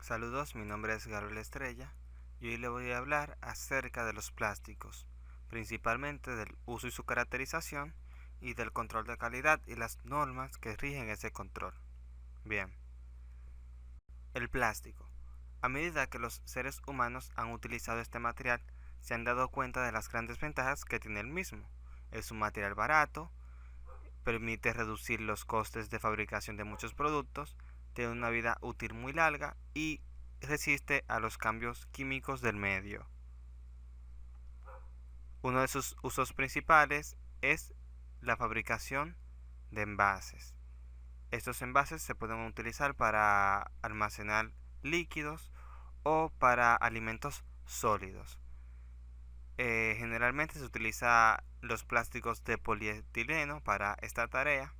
Saludos, mi nombre es Gabriel Estrella y hoy le voy a hablar acerca de los plásticos, principalmente del uso y su caracterización y del control de calidad y las normas que rigen ese control. Bien, el plástico. A medida que los seres humanos han utilizado este material, se han dado cuenta de las grandes ventajas que tiene el mismo. Es un material barato, permite reducir los costes de fabricación de muchos productos, tiene una vida útil muy larga y resiste a los cambios químicos del medio. Uno de sus usos principales es la fabricación de envases. Estos envases se pueden utilizar para almacenar líquidos o para alimentos sólidos. Generalmente se utiliza los plásticos de polietileno para esta tarea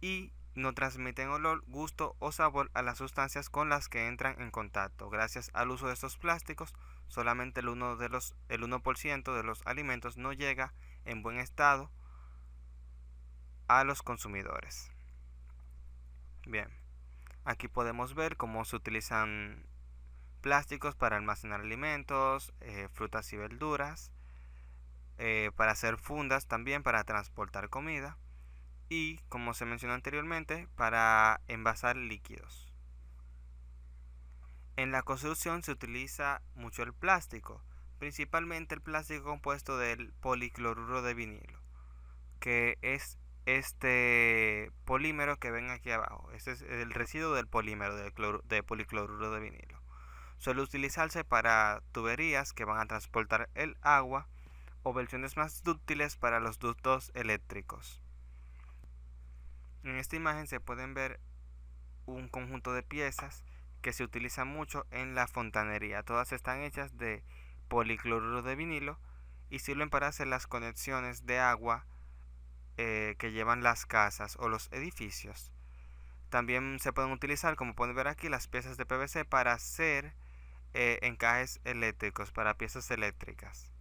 y no transmiten olor, gusto o sabor a las sustancias con las que entran en contacto. Gracias al uso de estos plásticos, solamente el 1% de los alimentos no llega en buen estado a los consumidores. Bien, aquí podemos ver cómo se utilizan plásticos para almacenar alimentos, frutas y verduras, para hacer fundas también para transportar comida y, como se mencionó anteriormente, para envasar líquidos. En la construcción se utiliza mucho el plástico, principalmente el plástico compuesto del policloruro de vinilo, que es este polímero que ven aquí abajo. Este es el residuo del polímero de policloruro de vinilo. Suele utilizarse para tuberías que van a transportar el agua o versiones más dúctiles para los ductos eléctricos. En esta imagen se pueden ver un conjunto de piezas que se utilizan mucho en la fontanería. Todas están hechas de policloruro de vinilo y sirven para hacer las conexiones de agua que llevan las casas o los edificios. También se pueden utilizar, como pueden ver aquí, las piezas de PVC para hacer encajes eléctricos, para piezas eléctricas.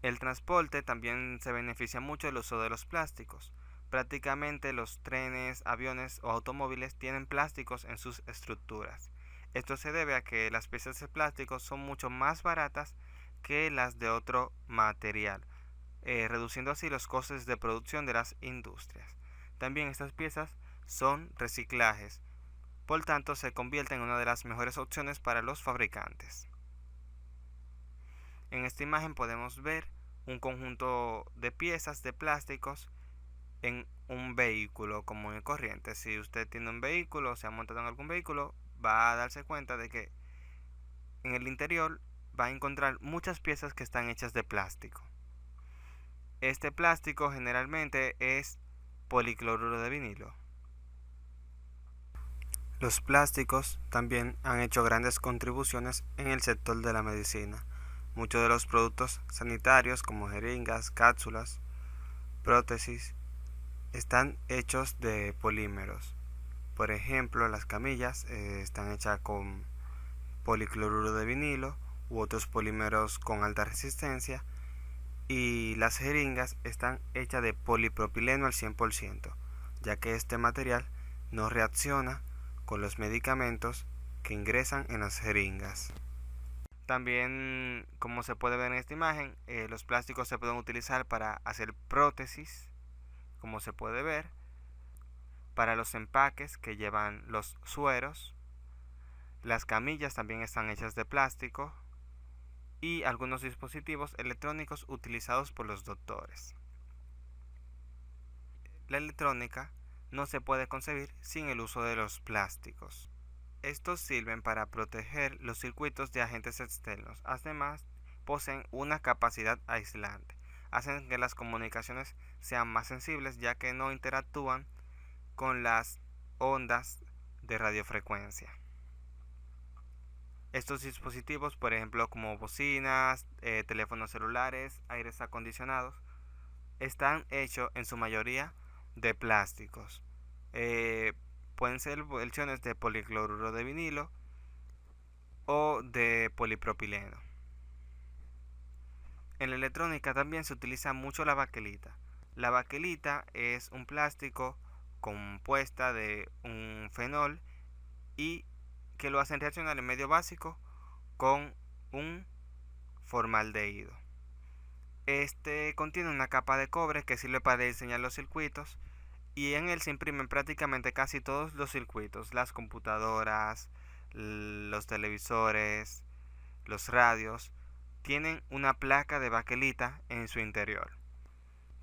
El transporte también se beneficia mucho del uso de los plásticos. Prácticamente los trenes, aviones o automóviles tienen plásticos en sus estructuras. Esto se debe a que las piezas de plástico son mucho más baratas que las de otro material, reduciendo así los costes de producción de las industrias. También estas piezas son reciclajes, por tanto se convierten en una de las mejores opciones para los fabricantes. En esta imagen podemos ver un conjunto de piezas de plásticos en un vehículo común y corriente. Si usted tiene un vehículo o se ha montado en algún vehículo, va a darse cuenta de que en el interior va a encontrar muchas piezas que están hechas de plástico. Este plástico generalmente es policloruro de vinilo. Los plásticos también han hecho grandes contribuciones en el sector de la medicina. Muchos de los productos sanitarios como jeringas, cápsulas, prótesis, están hechos de polímeros. Por ejemplo, las camillas están hechas con policloruro de vinilo u otros polímeros con alta resistencia y las jeringas están hechas de polipropileno al 100%, ya que este material no reacciona con los medicamentos que ingresan en las jeringas. También, como se puede ver en esta imagen, los plásticos se pueden utilizar para hacer prótesis, como se puede ver, para los empaques que llevan los sueros. Las camillas también están hechas de plástico y algunos dispositivos electrónicos utilizados por los doctores. La electrónica no se puede concebir sin el uso de los plásticos. Estos sirven para proteger los circuitos de agentes externos. Además, poseen una capacidad aislante. Hacen que las comunicaciones sean más sensibles ya que no interactúan con las ondas de radiofrecuencia. Estos dispositivos, por ejemplo, como bocinas, teléfonos celulares, aires acondicionados, están hechos en su mayoría de plásticos. Pueden ser versiones de policloruro de vinilo o de polipropileno. En la electrónica también se utiliza mucho la baquelita. La baquelita es un plástico compuesta de un fenol y que lo hacen reaccionar en medio básico con un formaldehído. Este contiene una capa de cobre que sirve para diseñar los circuitos y en él se imprimen prácticamente casi todos los circuitos, las computadoras, los televisores, los radios, tienen una placa de baquelita en su interior.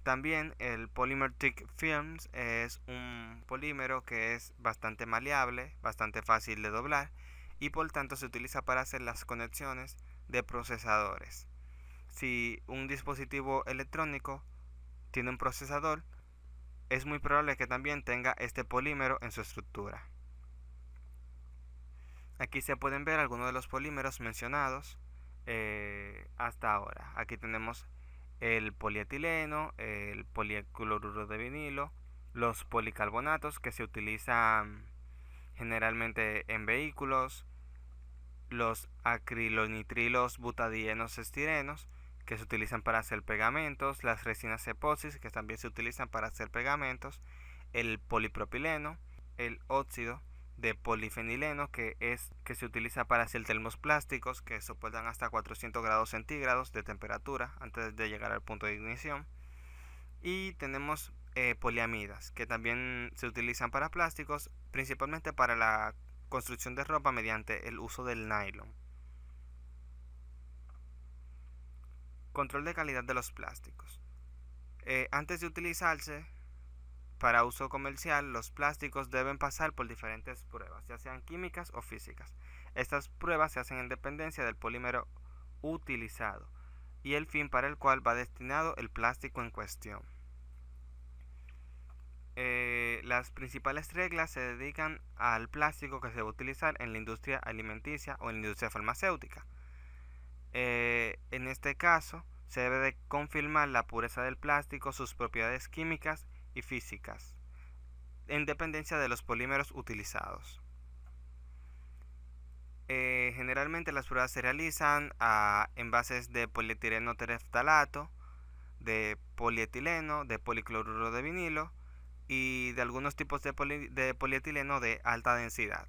También el Polymer Thick Films es un polímero que es bastante maleable, bastante fácil de doblar y por tanto se utiliza para hacer las conexiones de procesadores. Si un dispositivo electrónico tiene un procesador, es muy probable que también tenga este polímero en su estructura. Aquí se pueden ver algunos de los polímeros mencionados hasta ahora. Aquí tenemos el polietileno, el policloruro de vinilo, los policarbonatos que se utilizan generalmente en vehículos, los acrilonitrilos butadienos estirenos que se utilizan para hacer pegamentos, las resinas epoxis que también se utilizan para hacer pegamentos, el polipropileno, el óxido de polifenileno que se utiliza para hacer termoplásticos que soportan hasta 400 grados centígrados de temperatura antes de llegar al punto de ignición, y tenemos poliamidas que también se utilizan para plásticos, principalmente para la construcción de ropa mediante el uso del nylon. Control de calidad de los plásticos. Antes de utilizarse para uso comercial, los plásticos deben pasar por diferentes pruebas, ya sean químicas o físicas. Estas pruebas se hacen en dependencia del polímero utilizado y el fin para el cual va destinado el plástico en cuestión. Las principales reglas se dedican al plástico que se va a utilizar en la industria alimenticia o en la industria farmacéutica. En este caso, se debe de confirmar la pureza del plástico, sus propiedades químicas y físicas, en dependencia de los polímeros utilizados. Generalmente las pruebas se realizan a envases de polietileno tereftalato, de polietileno, de policloruro de vinilo y de algunos tipos de polietileno de alta densidad.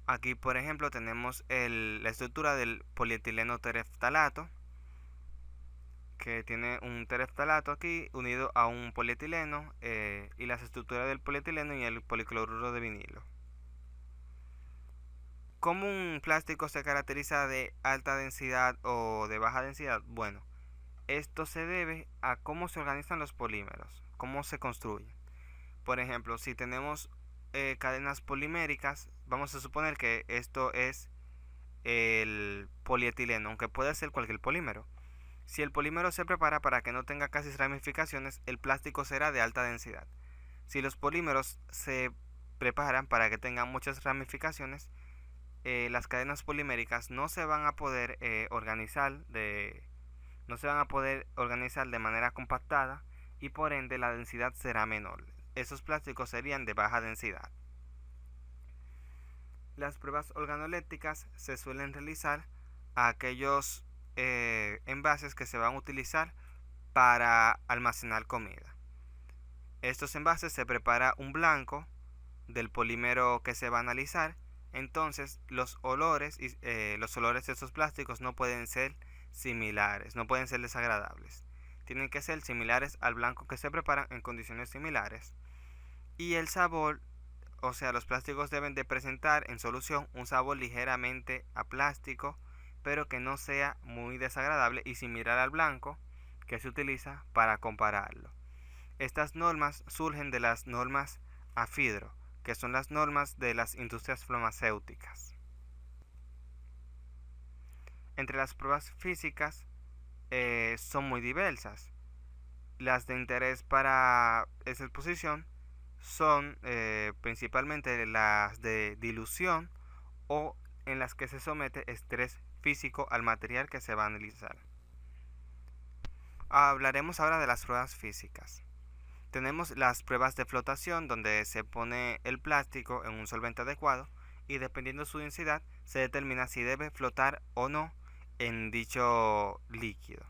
Aquí, por ejemplo, tenemos la estructura del polietileno tereftalato, que tiene un tereftalato aquí unido a un polietileno y las estructuras del polietileno y el policloruro de vinilo. ¿Cómo un plástico se caracteriza de alta densidad o de baja densidad? Bueno, esto se debe a cómo se organizan los polímeros, cómo se construyen. Por ejemplo, si tenemos cadenas poliméricas, vamos a suponer que esto es el polietileno, aunque puede ser cualquier polímero. Si el polímero se prepara para que no tenga casi ramificaciones, el plástico será de alta densidad. Si los polímeros se preparan para que tengan muchas ramificaciones, las cadenas poliméricas no se van a poder organizar de manera compactada y por ende la densidad será menor. Esos plásticos serían de baja densidad. Las pruebas organolépticas se suelen realizar a aquellos envases que se van a utilizar para almacenar comida. Estos envases se prepara un blanco del polímero que se va a analizar. Entonces los olores de estos plásticos no pueden ser similares, no pueden ser desagradables. Tienen que ser similares al blanco que se preparan en condiciones similares. Y el sabor, o sea, los plásticos deben de presentar en solución un sabor ligeramente a plástico, pero que no sea muy desagradable y similar al blanco que se utiliza para compararlo. Estas normas surgen de las normas AFIDRO, que son las normas de las industrias farmacéuticas. Entre las pruebas físicas son muy diversas. Las de interés para esa exposición son principalmente las de dilución o en las que se somete estrés físico al material que se va a analizar. Hablaremos ahora de las pruebas físicas. Tenemos las pruebas de flotación, donde se pone el plástico en un solvente adecuado y dependiendo de su densidad se determina si debe flotar o no en dicho líquido.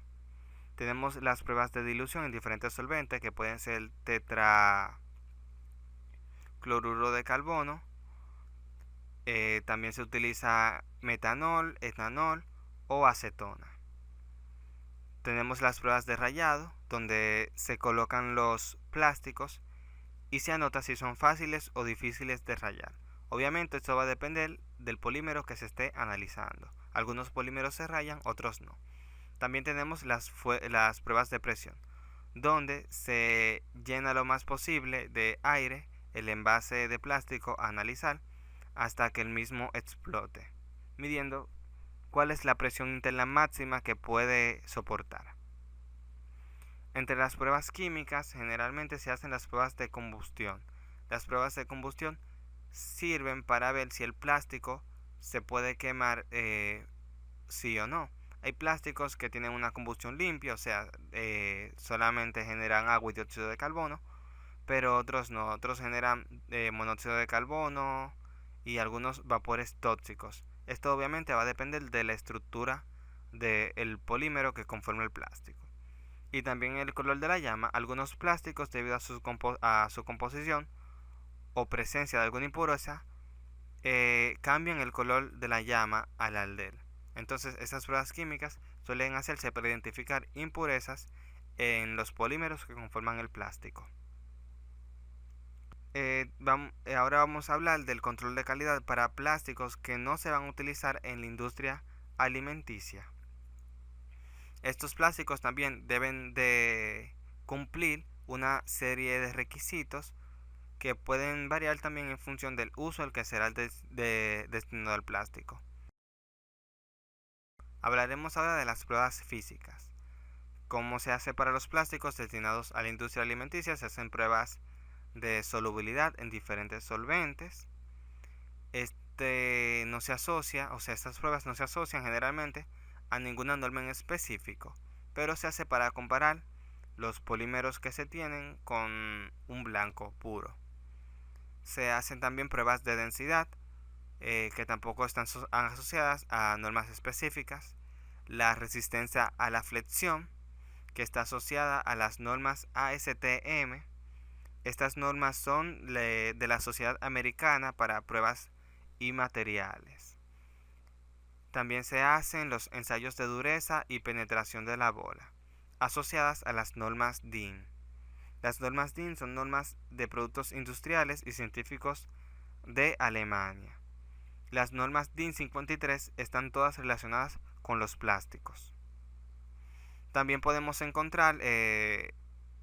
Tenemos las pruebas de dilución en diferentes solventes que pueden ser tetracloruro cloruro de carbono. También se utiliza metanol, etanol o acetona. Tenemos las pruebas de rayado, donde se colocan los plásticos y se anota si son fáciles o difíciles de rayar. Obviamente esto va a depender del polímero que se esté analizando. Algunos polímeros se rayan, otros no. También tenemos las pruebas de presión, donde se llena lo más posible de aire el envase de plástico a analizar hasta que el mismo explote, midiendo cuál es la presión interna máxima que puede soportar. Entre las pruebas químicas generalmente se hacen las pruebas de combustión. Las pruebas de combustión sirven para ver si el plástico se puede quemar sí o no. Hay plásticos que tienen una combustión limpia, o sea, solamente generan agua y dióxido de carbono, pero otros no, otros generan monóxido de carbono y algunos vapores tóxicos. Esto obviamente va a depender de la estructura del polímero que conforma el plástico. Y también el color de la llama. Algunos plásticos, debido a su composición o presencia de alguna impureza, cambian el color de la llama al arder. Entonces estas pruebas químicas suelen hacerse para identificar impurezas en los polímeros que conforman el plástico. Ahora vamos a hablar del control de calidad para plásticos que no se van a utilizar en la industria alimenticia. Estos plásticos también deben de cumplir una serie de requisitos que pueden variar también en función del uso al que será destinado al plástico. Hablaremos ahora de las pruebas físicas. ¿Cómo se hace para los plásticos destinados a la industria alimenticia? Se hacen pruebas de solubilidad en diferentes solventes. No se asocia, o sea, estas pruebas no se asocian generalmente a ninguna norma en específico, pero se hace para comparar los polímeros que se tienen con un blanco puro. Se hacen también pruebas de densidad, que tampoco están asociadas a normas específicas. La resistencia a la flexión, que está asociada a las normas ASTM. Estas normas son de la Sociedad Americana para Pruebas y Materiales. También se hacen los ensayos de dureza y penetración de la bola, asociadas a las normas DIN. Las normas DIN son normas de productos industriales y científicos de Alemania. Las normas DIN 53 están todas relacionadas con los plásticos. También podemos encontrar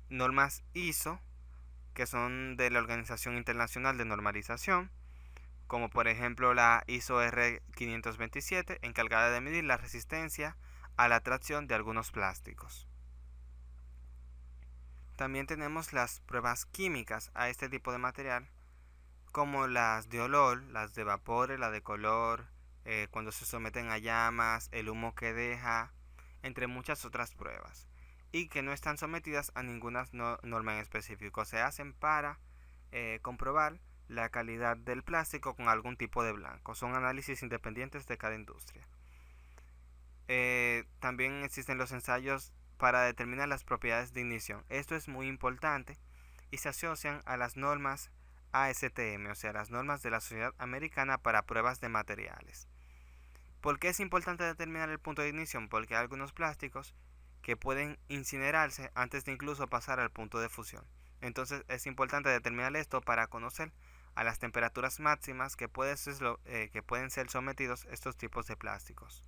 normas ISO, que son de la Organización Internacional de Normalización, como por ejemplo la ISO R527, encargada de medir la resistencia a la tracción de algunos plásticos. También tenemos las pruebas químicas a este tipo de material, como las de olor, las de vapor, la de color, cuando se someten a llamas, el humo que deja, entre muchas otras pruebas, y que no están sometidas a ninguna norma en específico. Se hacen para comprobar la calidad del plástico con algún tipo de blanco. Son análisis independientes de cada industria. También existen los ensayos para determinar las propiedades de ignición. Esto es muy importante y se asocian a las normas ASTM, o sea, las normas de la Sociedad Americana para Pruebas de Materiales. ¿Por qué es importante determinar el punto de ignición? Porque hay algunos plásticos que pueden incinerarse antes de incluso pasar al punto de fusión. Entonces es importante determinar esto para conocer a las temperaturas máximas que pueden ser sometidos estos tipos de plásticos.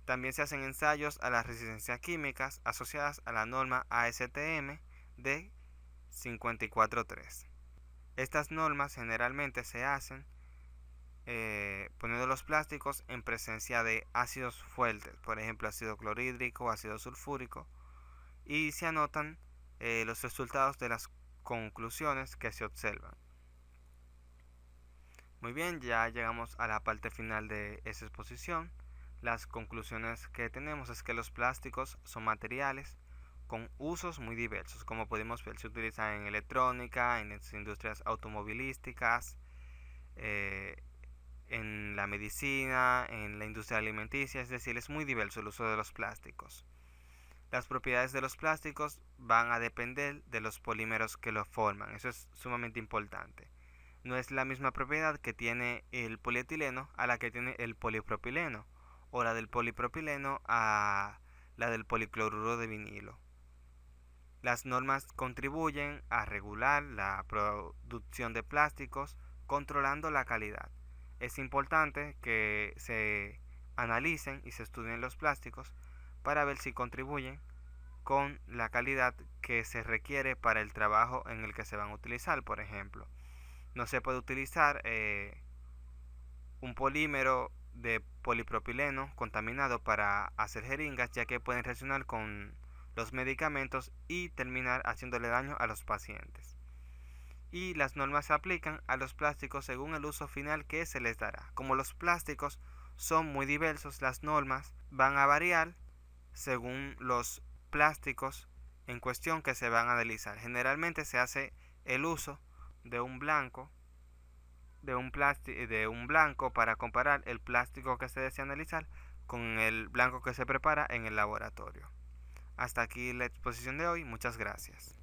También se hacen ensayos a las resistencias químicas asociadas a la norma ASTM de 54.3. Estas normas generalmente se hacen poniendo los plásticos en presencia de ácidos fuertes, por ejemplo ácido clorhídrico o ácido sulfúrico, y se anotan los resultados de las conclusiones que se observan. Muy bien, ya llegamos a la parte final de esta exposición. Las conclusiones que tenemos es que los plásticos son materiales con usos muy diversos. Como pudimos ver, se utilizan en electrónica, en las industrias automovilísticas, en la medicina, en la industria alimenticia, es decir, es muy diverso el uso de los plásticos. Las propiedades de los plásticos van a depender de los polímeros que los forman, eso es sumamente importante. no es la misma propiedad que tiene el polietileno a la que tiene el polipropileno, o la del polipropileno a la del policloruro de vinilo. Las normas contribuyen a regular la producción de plásticos, controlando la calidad. Es importante que se analicen y se estudien los plásticos para ver si contribuyen con la calidad que se requiere para el trabajo en el que se van a utilizar. Por ejemplo, no se puede utilizar un polímero de polipropileno contaminado para hacer jeringas, ya que pueden reaccionar con los medicamentos y terminar haciéndole daño a los pacientes. Y las normas se aplican a los plásticos según el uso final que se les dará. Como los plásticos son muy diversos, las normas van a variar según los plásticos en cuestión que se van a analizar. Generalmente se hace el uso de un blanco para comparar el plástico que se desea analizar con el blanco que se prepara en el laboratorio. Hasta aquí la exposición de hoy. Muchas gracias.